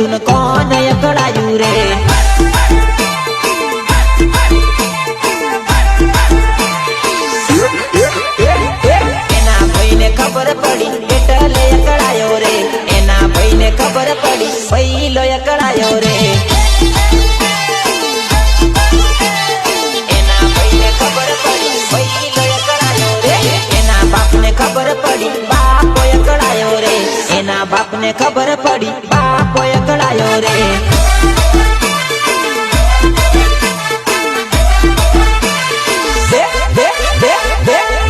गटून कोण एकड़ायू रे। एना भाई ने खबर पड़ी एटले एकड़ायो रे। एना भाई ने खबर पड़ी पहलो एकड़ायो रे। एना भाई ने खबर पड़ी पहलो एकड़ायो रे। एना बाप ने खबर पड़ी बाप एकड़ायो रे। एना बाप ने खबर पड़ी बाप एकड़ायो रे।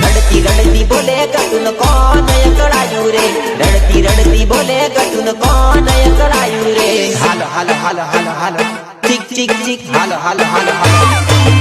रड़ती रड़ती बोले गटून कौन एकड़ायू रे। रड़ती रड़ती बोले गटून कौन एकड़ायू रे। हाल हाल हाल हाल हाल चिक चिक चिक हाल हाल हाल हाल